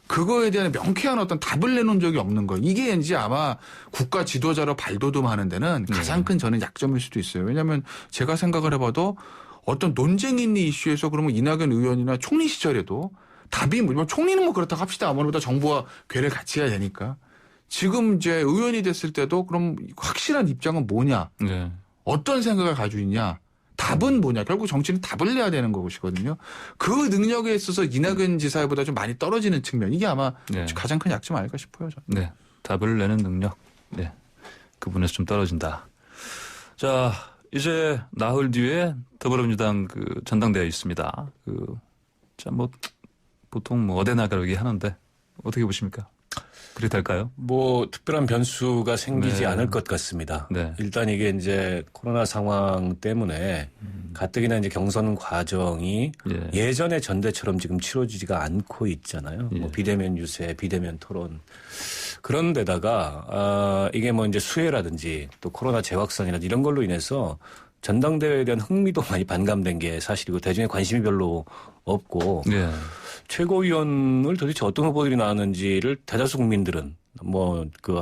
그거에 대한 명쾌한 어떤 답을 내놓은 적이 없는 거예요. 이게 이제 아마 국가 지도자로 발돋움하는 데는 가장 큰 저는 약점일 수도 있어요. 왜냐하면 제가 생각을 해봐도 어떤 논쟁이 있는 이슈에서 그러면 이낙연 의원이나 총리 시절에도 답이 뭐 총리는 뭐 그렇다고 합시다. 아무래도 정부와 궤를 같이 해야 되니까. 지금 이제 의원이 됐을 때도 그럼 확실한 입장은 뭐냐. 어떤 생각을 가지고 있냐. 답은 뭐냐. 결국 정치는 답을 내야 되는 것이거든요. 그 능력에 있어서 이낙연 지사보다 좀 많이 떨어지는 측면. 이게 아마 가장 큰 약점 아닐까 싶어요. 저는. 네. 답을 내는 능력. 네. 그분에서 좀 떨어진다. 자, 이제 나흘 뒤에 더불어민주당 그 전당대회 있습니다. 보통 어디 나가라고 얘기하는데 어떻게 보십니까? 그리 될까요? 특별한 변수가 생기지 않을 것 같습니다. 일단 이게 이제 코로나 상황 때문에 가뜩이나 이제 경선 과정이 예전의 전대처럼 지금 치러지지가 않고 있잖아요. 비대면 유세, 비대면 토론. 그런데다가 이게 이제 수혜라든지 또 코로나 재확산이라든지 이런 걸로 인해서 전당대회에 대한 흥미도 많이 반감된 게 사실이고 대중의 관심이 별로 없고 최고위원을 도대체 어떤 후보들이 나왔는지를 대다수 국민들은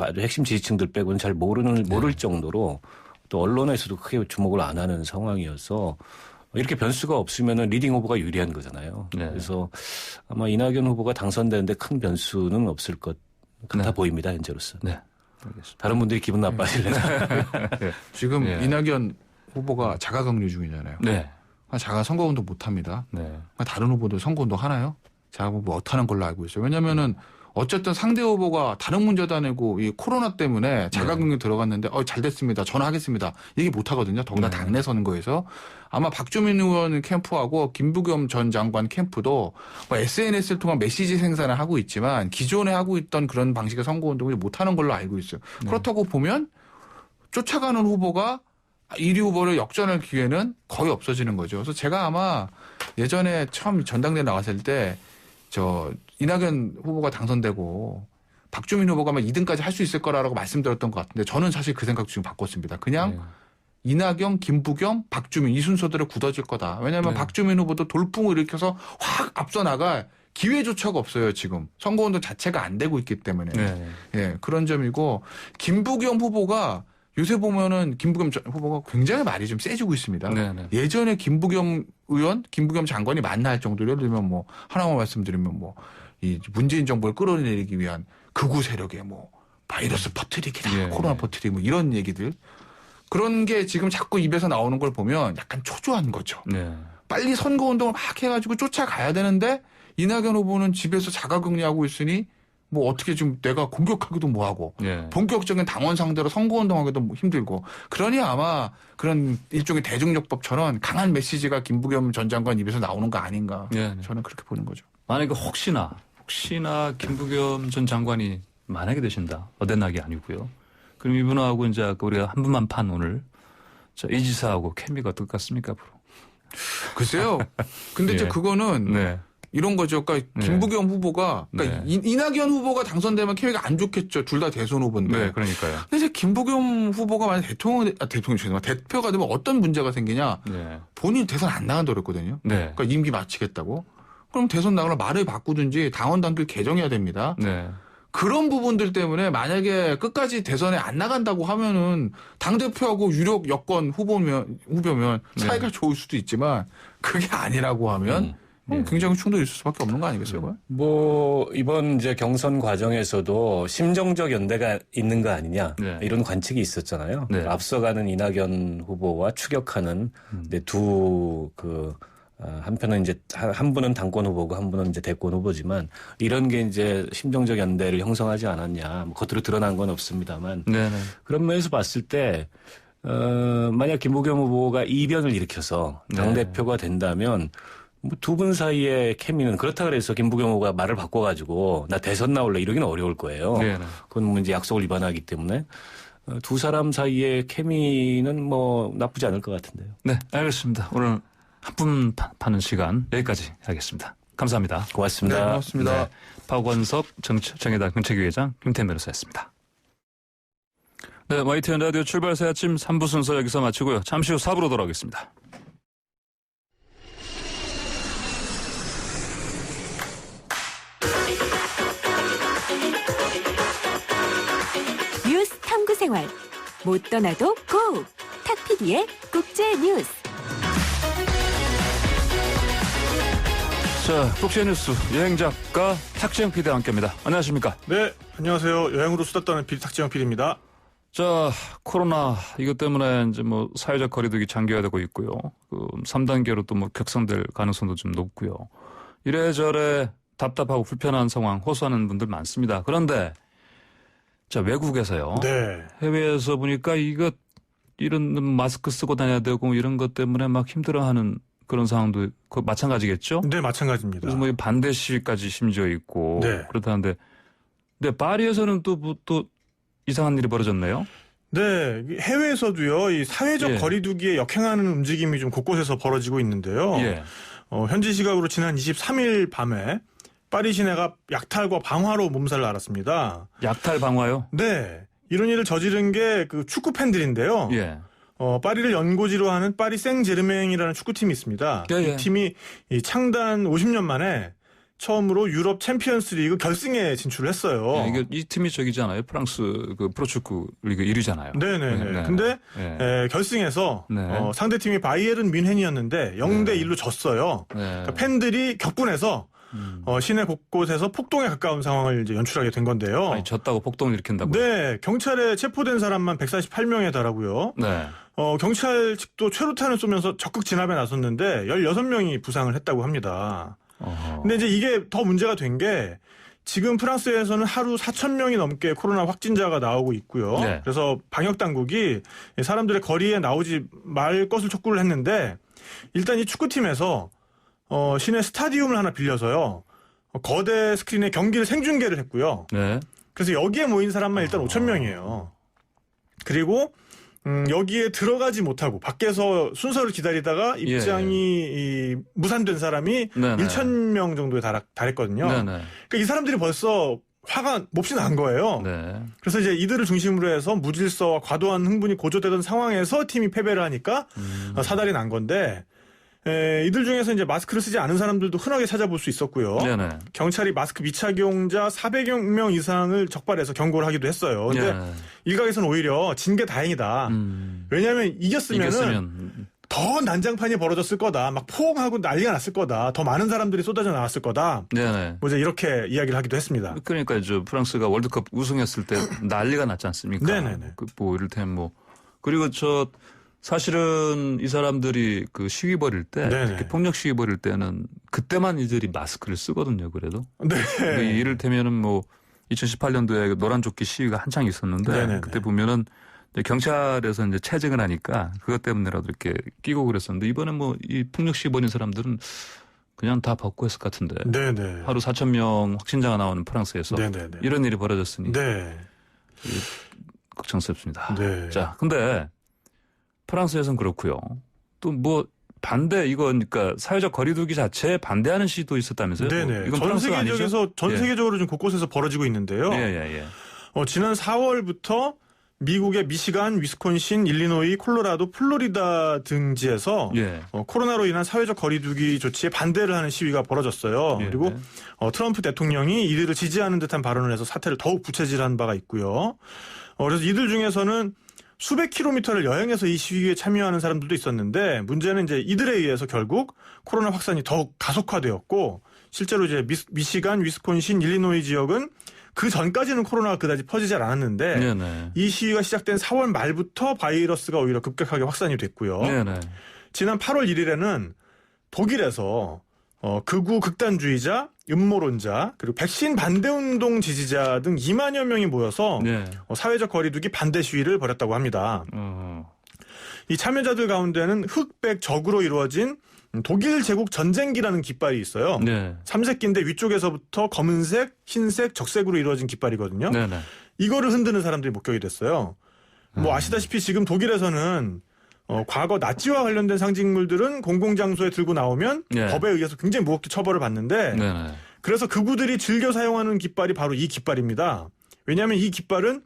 아주 핵심 지지층들 빼고는 잘 모를 정도로 또 언론에서도 크게 주목을 안 하는 상황이어서 이렇게 변수가 없으면은 리딩 후보가 유리한 거잖아요. 그래서 아마 이낙연 후보가 당선되는데 큰 변수는 없을 것 같아 보입니다, 현재로서. 알겠습니다. 다른 분들이 기분 나빠하실래요? 지금 이낙연 후보가 자가격리 중이잖아요. 자가 선거운동 못합니다. 다른 후보들 선거운동 하나요? 자가 못하는 걸로 알고 있어요. 왜냐면은 어쨌든 상대 후보가 다른 문제도 아니고 이 코로나 때문에 자가격리 들어갔는데 잘 됐습니다. 전화하겠습니다. 얘기 못하거든요. 더구나 당내 선거에서. 아마 박주민 의원 캠프하고 김부겸 전 장관 캠프도 SNS를 통한 메시지 생산을 하고 있지만 기존에 하고 있던 그런 방식의 선거운동을 못하는 걸로 알고 있어요. 그렇다고 보면 쫓아가는 후보가 1위 후보를 역전할 기회는 거의 없어지는 거죠. 그래서 제가 아마 예전에 처음 전당대회 나왔을 때 이낙연 후보가 당선되고 박주민 후보가 아마 2등까지 할 수 있을 거라고 말씀드렸던 것 같은데 저는 사실 그 생각 지금 바꿨습니다. 그냥 이낙연, 김부겸, 박주민 이 순서대로 굳어질 거다. 왜냐하면 박주민 후보도 돌풍을 일으켜서 확 앞서 나갈 기회조차가 없어요. 지금 선거운동 자체가 안 되고 있기 때문에 그런 점이고 김부겸 후보가 요새 보면은 김부겸 후보가 굉장히 말이 좀 세지고 있습니다. 예전에 김부겸 의원, 김부겸 장관이 만날 정도로 예를 들면 하나만 말씀드리면 이 문재인 정부를 끌어내리기 위한 극우 세력의 바이러스 퍼뜨리기다, 코로나 퍼뜨리기 이런 얘기들. 그런 게 지금 자꾸 입에서 나오는 걸 보면 약간 초조한 거죠. 빨리 선거운동을 막 해가지고 쫓아가야 되는데 이낙연 후보는 집에서 자가격리하고 있으니 어떻게 좀 내가 공격하기도 뭐하고 본격적인 당원 상대로 선거운동하기도 힘들고 그러니 아마 그런 일종의 대중요법처럼 강한 메시지가 김부겸 전 장관 입에서 나오는 거 아닌가 저는 그렇게 보는 거죠. 만약에 혹시나 김부겸 전 장관이 만약에 되신다. 어den나기 아니고요. 그럼 이분하고 이제 우리가 한 분만 판 오늘 이 지사하고 케미가 어떨 것 같습니까 앞으로? 글쎄요. 근데 이제 그거는 이런 거죠. 그러니까 김부겸 후보가 이낙연 후보가 당선되면 케미가 안 좋겠죠. 둘 다 대선 후보인데. 그러니까요. 근데 이제 김부겸 후보가 만약 대표가 되면 어떤 문제가 생기냐? 본인 대선 안 나간다고 그랬거든요. 그러니까 임기 마치겠다고. 그럼 대선 나가면 말을 바꾸든지 당원 당규 개정해야 됩니다. 그런 부분들 때문에 만약에 끝까지 대선에 안 나간다고 하면은 당대표하고 유력 여권 후보면 사이가 좋을 수도 있지만 그게 아니라고 하면 굉장히 충돌이 있을 수밖에 없는 거 아니겠어요? 이번 이제 경선 과정에서도 심정적 연대가 있는 거 아니냐 이런 관측이 있었잖아요. 앞서가는 이낙연 후보와 추격하는 두 한편은 이제 한 분은 당권 후보고 한 분은 이제 대권 후보지만 이런 게 이제 심정적 연대를 형성하지 않았냐. 뭐 겉으로 드러난 건 없습니다만 네네. 그런 면에서 봤을 때 만약 김부겸 후보가 이변을 일으켜서 당대표가 된다면 뭐 두 분 사이의 케미는 그렇다 그래서 김부겸 후보가 말을 바꿔가지고 나 대선 나올래 이러기는 어려울 거예요. 네네. 그건 뭐 이제 약속을 위반하기 때문에 두 사람 사이의 케미는 뭐 나쁘지 않을 것 같은데요. 네, 알겠습니다. 오늘 한 분 파는 시간 여기까지 하겠습니다. 감사합니다. 고맙습니다. 네, 고맙습니다. 네. 박원석 정의당 정책위의장 김태현 변호사였습니다. 네, YTN 라디오 출발 새 아침 3부 순서 여기서 마치고요. 잠시 후 4부로 돌아오겠습니다. 뉴스 탐구 생활 못 떠나도 고! 탁PD의 국제 뉴스. 자, 국제 뉴스 여행작가 탁지영 PD와 함께합니다. 안녕하십니까? 네, 안녕하세요. 여행으로 수다 떠는 PD 탁지영 PD입니다. 자, 코로나 이것 때문에 이제 뭐 사회적 거리두기 장기화되고 있고요. 3단계로 또 뭐 격상될 가능성도 좀 높고요. 이래저래 답답하고 불편한 상황 호소하는 분들 많습니다. 그런데 자, 외국에서요. 네. 해외에서 보니까 이런 마스크 쓰고 다녀야 되고 이런 것 때문에 막 힘들어하는 그런 상황도 마찬가지겠죠? 네, 마찬가지입니다. 그래서 뭐 반대 시위까지 심지어 있고 네. 그렇다는데, 근데 파리에서는 또 이상한 일이 벌어졌네요. 네, 해외에서도요, 이 사회적 예. 거리두기에 역행하는 움직임이 좀 곳곳에서 벌어지고 있는데요. 예. 현지 시각으로 지난 23일 밤에 파리 시내가 약탈과 방화로 몸살을 앓았습니다. 약탈 방화요? 네, 이런 일을 저지른 게 그 축구 팬들인데요. 예. 파리를 연고지로 하는 파리 생제르맹이라는 축구팀이 있습니다. 예, 예. 이 팀이 이 창단 50년 만에 처음으로 유럽 챔피언스 리그 결승에 진출을 했어요. 예, 이 팀이 저기잖아요. 프랑스 그 프로축구 리그 1위잖아요. 네네네. 네. 근데 네. 결승에서 네. 상대팀이 바이에른 뮌헨이었는데 0대1로 졌어요. 네. 그러니까 팬들이 격분해서 시내 곳곳에서 폭동에 가까운 상황을 이제 연출하게 된 건데요. 아니, 졌다고 폭동을 일으킨다고요? 네. 경찰에 체포된 사람만 148명에 달하고요. 네. 경찰 측도 최루탄을 쏘면서 적극 진압에 나섰는데 16명이 부상을 했다고 합니다. 근데 이제 이게 더 문제가 된 게 지금 프랑스에서는 하루 4,000명이 넘게 코로나 확진자가 나오고 있고요. 네. 그래서 방역 당국이 사람들의 거리에 나오지 말 것을 촉구를 했는데 일단 이 축구팀에서 시내 스타디움을 하나 빌려서요. 거대 스크린에 경기를 생중계를 했고요. 네. 그래서 여기에 모인 사람만 일단 5,000명이에요. 그리고 여기에 들어가지 못하고 밖에서 순서를 기다리다가 입장이 무산된 사람이 네네. 1,000명 정도에 달했거든요. 네네. 그러니까 이 사람들이 벌써 화가 몹시 난 거예요. 네. 그래서 이제 이들을 중심으로 해서 무질서와 과도한 흥분이 고조되던 상황에서 팀이 패배를 하니까 사달이 난 건데 이들 중에서 이제 마스크를 쓰지 않은 사람들도 흔하게 찾아볼 수 있었고요. 네네. 경찰이 마스크 미착용자 400명 이상을 적발해서 경고를 하기도 했어요. 근데 일각에서는 오히려 진 게 다행이다. 왜냐하면 이겼으면은 더 난장판이 벌어졌을 거다. 막 포옹하고 난리가 났을 거다. 더 많은 사람들이 쏟아져 나왔을 거다. 네네. 뭐 이제 이렇게 이야기를 하기도 했습니다. 그러니까 프랑스가 월드컵 우승했을 때 난리가 났지 않습니까? 네네네. 뭐 이를테면 그리고 사실은 이 사람들이 그 시위 벌일 때, 특히 폭력 시위 벌일 때는 그때만 이들이 마스크를 쓰거든요, 그래도. 네. 그러니까 이를테면은 2018년도에 노란 조끼 시위가 한창 있었는데, 네네네. 그때 보면은 경찰에서 이제 체증을 하니까 그것 때문에라도 이렇게 끼고 그랬었는데, 이번에 이 폭력 시위 벌인 사람들은 그냥 다 벗고 했을 것 같은데. 네네. 하루 4,000명 확진자가 나오는 프랑스에서 네네네. 이런 일이 벌어졌으니. 네. 걱정스럽습니다. 네. 자, 근데 프랑스에서는 그렇고요. 또 반대 그러니까 사회적 거리두기 자체에 반대하는 시도 있었다면서요? 네네. 이건 전 세계적으로 좀 곳곳에서 벌어지고 있는데요. 예. 지난 4월부터 미국의 미시간, 위스콘신, 일리노이, 콜로라도, 플로리다 등지에서 코로나로 인한 사회적 거리두기 조치에 반대를 하는 시위가 벌어졌어요. 그리고 트럼프 대통령이 이들을 지지하는 듯한 발언을 해서 사태를 더욱 부채질한 바가 있고요. 그래서 이들 중에서는 수백 킬로미터를 여행해서 이 시위에 참여하는 사람들도 있었는데 문제는 이제 이들에 의해서 결국 코로나 확산이 더욱 가속화되었고 실제로 이제 미시간, 위스콘신, 일리노이 지역은 그 전까지는 코로나가 그다지 퍼지지 않았는데 이 시위가 시작된 4월 말부터 바이러스가 오히려 급격하게 확산이 됐고요. 지난 8월 1일에는 독일에서 극우 극단주의자, 음모론자, 그리고 백신 반대운동 지지자 등 2만여 명이 모여서 네. 사회적 거리두기 반대 시위를 벌였다고 합니다. 이 참여자들 가운데는 흑백 적으로 이루어진 독일 제국 전쟁기라는 깃발이 있어요. 네. 3색기인데 위쪽에서부터 검은색, 흰색, 적색으로 이루어진 깃발이거든요. 네, 네. 이거를 흔드는 사람들이 목격이 됐어요. 뭐 아시다시피 지금 독일에서는 과거 나치와 관련된 상징물들은 공공장소에 들고 나오면 네. 법에 의해서 굉장히 무겁게 처벌을 받는데 네. 그래서 극우들이 즐겨 사용하는 깃발이 바로 이 깃발입니다. 왜냐하면 이 깃발은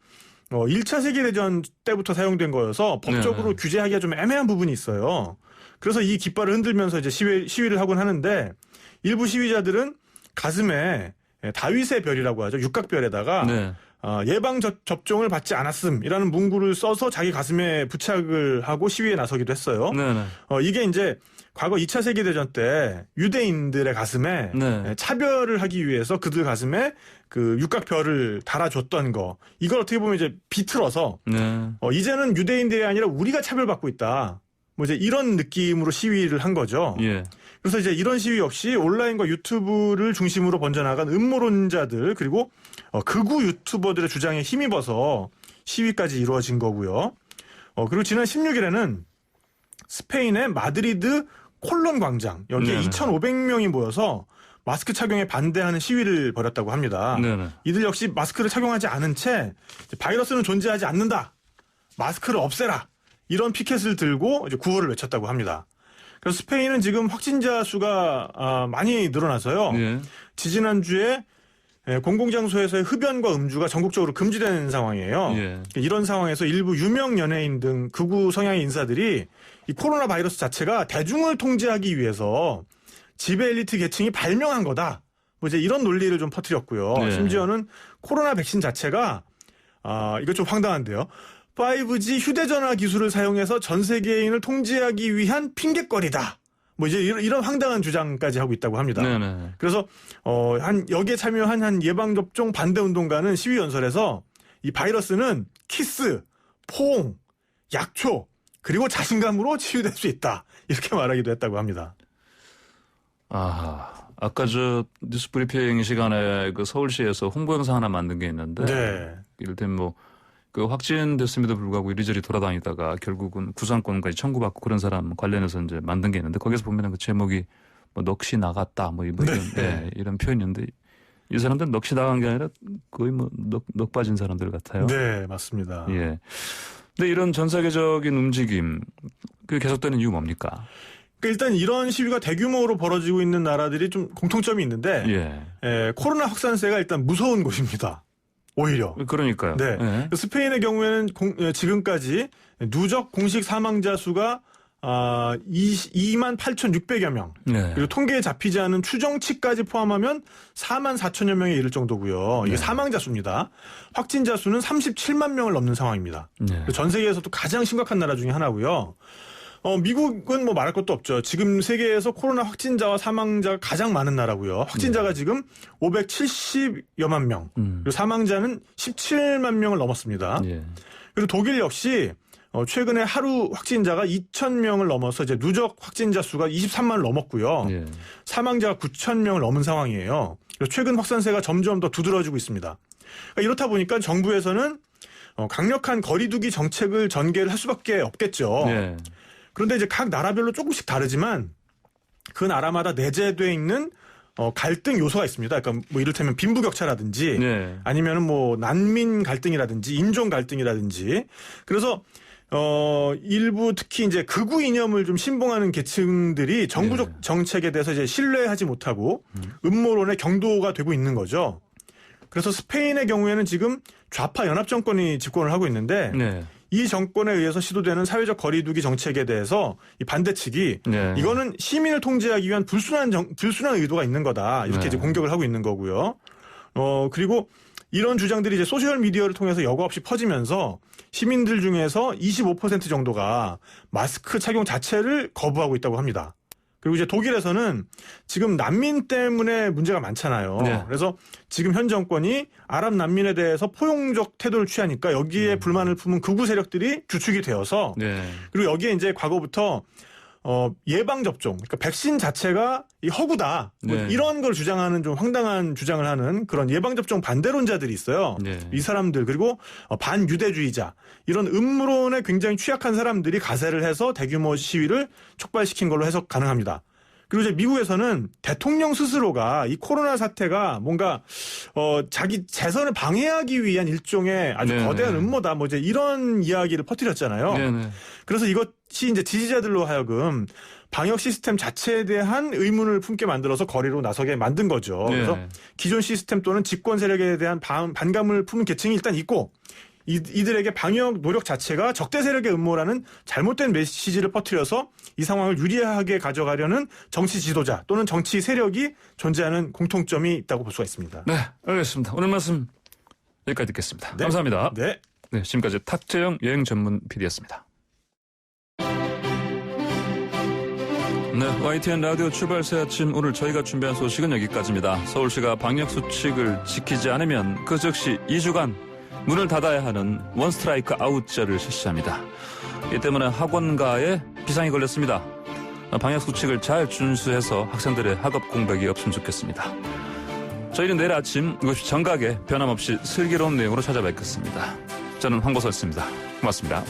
1차 세계대전 때부터 사용된 거여서 법적으로 네. 규제하기가 좀 애매한 부분이 있어요. 그래서 이 깃발을 흔들면서 이제 시위를 하곤 하는데 일부 시위자들은 가슴에 다윗의 별이라고 하죠. 육각별에다가 네. 예방 접종을 받지 않았음이라는 문구를 써서 자기 가슴에 부착을 하고 시위에 나서기도 했어요. 네네. 이게 이제 과거 2차 세계대전 때 유대인들의 가슴에 네. 차별을 하기 위해서 그들 가슴에 그 육각별을 달아줬던 거. 이걸 어떻게 보면 이제 비틀어서 네. 이제는 유대인들이 아니라 우리가 차별받고 있다. 뭐 이제 이런 느낌으로 시위를 한 거죠. 예. 그래서 이제 이런 시위 역시 온라인과 유튜브를 중심으로 번져나간 음모론자들 그리고 극우 유튜버들의 주장에 힘입어서 시위까지 이루어진 거고요. 그리고 지난 16일에는 스페인의 마드리드 콜론 광장 여기에 네네. 2,500명이 모여서 마스크 착용에 반대하는 시위를 벌였다고 합니다. 네네. 이들 역시 마스크를 착용하지 않은 채 바이러스는 존재하지 않는다. 마스크를 없애라. 이런 피켓을 들고 이제 구호를 외쳤다고 합니다. 그래서 스페인은 지금 확진자 수가 많이 늘어나서요. 네. 지지난주에 공공장소에서의 흡연과 음주가 전국적으로 금지된 상황이에요. 네. 이런 상황에서 일부 유명 연예인 등 극우 성향의 인사들이 이 코로나 바이러스 자체가 대중을 통제하기 위해서 지배 엘리트 계층이 발명한 거다. 뭐 이제 이런 논리를 좀 퍼뜨렸고요. 네. 심지어는 코로나 백신 자체가 이거 좀 황당한데요. 5G 휴대전화 기술을 사용해서 전 세계인을 통제하기 위한 핑곗거리다. 뭐 이제 이런 황당한 주장까지 하고 있다고 합니다. 네네. 그래서 여기에 참여한 한 예방접종 반대운동가는 시위 연설에서 이 바이러스는 키스, 포옹, 약초 그리고 자신감으로 치유될 수 있다. 이렇게 말하기도 했다고 합니다. 아까 저 뉴스 브리핑 시간에 그 서울시에서 홍보 영상 하나 만든 게 있는데 네. 이를테면 그 확진됐음에도 불구하고 이리저리 돌아다니다가 결국은 구상권까지 청구받고 그런 사람 관련해서 이제 만든 게 있는데 거기서 보면은 그 제목이 뭐 넋이 나갔다 뭐 이런 네. 이런 표현인데 이 사람들은 넋이 나간 게 아니라 거의 뭐 넋 빠진 사람들 같아요. 네, 맞습니다. 예. 근데 이런 전 세계적인 움직임 그 계속되는 이유 뭡니까? 일단 이런 시위가 대규모로 벌어지고 있는 나라들이 좀 공통점이 있는데 코로나 확산세가 일단 무서운 곳입니다. 오히려. 그러니까요. 네. 네. 스페인의 경우에는 지금까지 누적 공식 사망자 수가 28,600여 명. 네. 그리고 통계에 잡히지 않은 추정치까지 포함하면 44,000여 명에 이를 정도고요. 이게 사망자 수입니다. 확진자 수는 37만 명을 넘는 상황입니다. 네. 전 세계에서도 가장 심각한 나라 중에 하나고요. 미국은 뭐 말할 것도 없죠. 지금 세계에서 코로나 확진자와 사망자가 가장 많은 나라고요. 확진자가 지금 570여만 명, 그리고 사망자는 17만 명을 넘었습니다. 그리고 독일 역시 최근에 하루 확진자가 2,000명을 넘어서 이제 누적 확진자 수가 23만을 넘었고요. 사망자가 9,000명을 넘은 상황이에요. 최근 확산세가 점점 더 두드러지고 있습니다. 그러니까 이렇다 보니까 정부에서는 강력한 거리두기 정책을 전개를 할 수밖에 없겠죠. 그런데 이제 각 나라별로 조금씩 다르지만 그 나라마다 내재되어 있는 갈등 요소가 있습니다. 그러니까 뭐 이를테면 빈부격차라든지 아니면은 뭐 난민 갈등이라든지 인종 갈등이라든지 그래서 일부 특히 이제 극우 이념을 좀 신봉하는 계층들이 정부적 정책에 대해서 이제 신뢰하지 못하고 음모론의 경도가 되고 있는 거죠. 그래서 스페인의 경우에는 지금 좌파 연합 정권이 집권을 하고 있는데 이 정권에 의해서 시도되는 사회적 거리두기 정책에 대해서 이 반대 측이 이거는 시민을 통제하기 위한 불순한 의도가 있는 거다. 이렇게 이제 공격을 하고 있는 거고요. 그리고 이런 주장들이 이제 소셜 미디어를 통해서 여과 없이 퍼지면서 시민들 중에서 25% 정도가 마스크 착용 자체를 거부하고 있다고 합니다. 그리고 이제 독일에서는 지금 난민 때문에 문제가 많잖아요. 그래서 지금 현 정권이 아랍 난민에 대해서 포용적 태도를 취하니까 여기에 불만을 품은 극우 세력들이 주축이 되어서 그리고 여기에 이제 과거부터 예방 접종, 그러니까 백신 자체가 이 허구다. 뭐 네. 이런 걸 주장하는 좀 황당한 주장을 하는 그런 예방 접종 반대론자들이 있어요. 네. 이 사람들 그리고 반유대주의자 이런 음모론에 굉장히 취약한 사람들이 가세를 해서 대규모 시위를 촉발시킨 걸로 해석 가능합니다. 그리고 이제 미국에서는 대통령 스스로가 이 코로나 사태가 뭔가 자기 재선을 방해하기 위한 일종의 아주 네네. 거대한 음모다. 뭐 이제 이런 이야기를 퍼뜨렸잖아요. 네네. 그래서 이것이 이제 지지자들로 하여금 방역 시스템 자체에 대한 의문을 품게 만들어서 거리로 나서게 만든 거죠. 네. 그래서 기존 시스템 또는 집권 세력에 대한 반감을 품은 계층이 일단 있고 이들에게 방역 노력 자체가 적대 세력의 음모라는 잘못된 메시지를 퍼뜨려서 이 상황을 유리하게 가져가려는 정치 지도자 또는 정치 세력이 존재하는 공통점이 있다고 볼 수가 있습니다. 네, 알겠습니다. 오늘 말씀 여기까지 듣겠습니다. 네. 감사합니다. 네. 네, 지금까지 탁재영 여행 전문 PD였습니다. 네, YTN 라디오 출발 새 아침 오늘 저희가 준비한 소식은 여기까지입니다. 서울시가 방역수칙을 지키지 않으면 그 즉시 2주간 문을 닫아야 하는 원스트라이크 아웃제를 실시합니다. 이 때문에 학원가에 비상이 걸렸습니다. 방역수칙을 잘 준수해서 학생들의 학업 공백이 없으면 좋겠습니다. 저희는 내일 아침 7시 정각에 변함없이 슬기로운 내용으로 찾아뵙겠습니다. 저는 황보서였습니다. 고맙습니다.